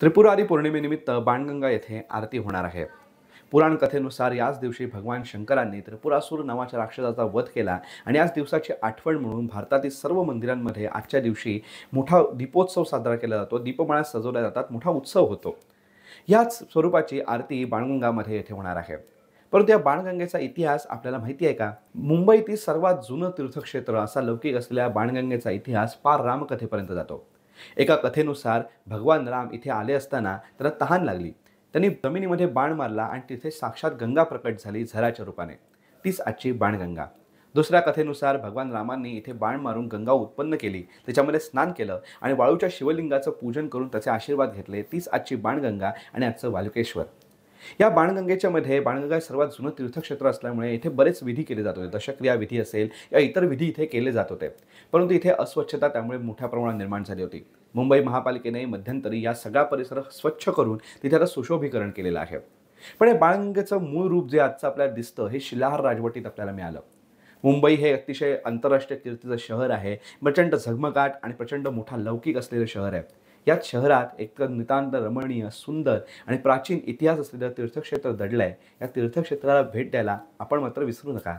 त्रिपुरारी पौर्णिमेनिमित्त बाणगंगा येथे आरती होणार आहे। पुराण कथेनुसार याच दिवशी भगवान शंकरांनी त्रिपुरासूर नावाच्या राक्षसाचा वध केला आणि याच दिवसाची आठवण म्हणून भारतातील सर्व मंदिरांमध्ये आजच्या दिवशी मोठा दीपोत्सव साजरा केला जातो। दीपमाळा सजवल्या जातात, मोठा उत्सव होतो। याच स्वरूपाची आरती बाणगंगामध्ये येथे होणार आहे। परंतु या बाणगंगेचा इतिहास आपल्याला माहिती आहे का? मुंबईतील सर्वात जुनं तीर्थक्षेत्र असा लौकिक असलेल्या बाणगंगेचा इतिहास पार रामकथेपर्यंत जातो। एका कथेनुसार भगवान राम इथे आले असताना त्याला तहान लागली। त्यांनी जमिनीमध्ये बाण मारला आणि तिथे साक्षात गंगा प्रकट झाली झऱ्याच्या रूपाने। तीच आजची बाणगंगा। दुसऱ्या कथेनुसार भगवान रामांनी इथे बाण मारून गंगा उत्पन्न केली, त्याच्यामध्ये स्नान केलं आणि वाळूच्या शिवलिंगाचं पूजन करून त्याचे आशीर्वाद घेतले। तीच आजची बाणगंगा आणि आजचं वालुकेश्वर। या बाणगंगेच्या मध्ये बाणगंगा सर्वात जुनं तीर्थक्षेत्र असल्यामुळे इथे बरेच विधी केले जात होते। दशक्रिया विधी असेल या इतर विधी इथे केले जात होते, परंतु इथे अस्वच्छता त्यामुळे मोठ्या प्रमाणात निर्माण झाली होती। मुंबई महापालिकेने मध्यंतरी या सगळा परिसर स्वच्छ करून तिथे आता सुशोभीकरण केलेलं आहे। पण या बाणगंगेचं मूळ रूप जे आजचं आपल्याला दिसतं हे शिलाहार राजवटीत आपल्याला मिळालं। मुंबई हे अतिशय आंतरराष्ट्रीय कीर्तीचं शहर आहे। प्रचंड झगमगाट आणि प्रचंड मोठा लौकिक असलेलं शहर आहे। याच शहरात एक नितांत रमणीय, सुंदर आणि प्राचीन इतिहास असलेलं तीर्थक्षेत्र दडलंय। या तीर्थक्षेत्राला भेट द्यायला आपण मात्र विसरू नका।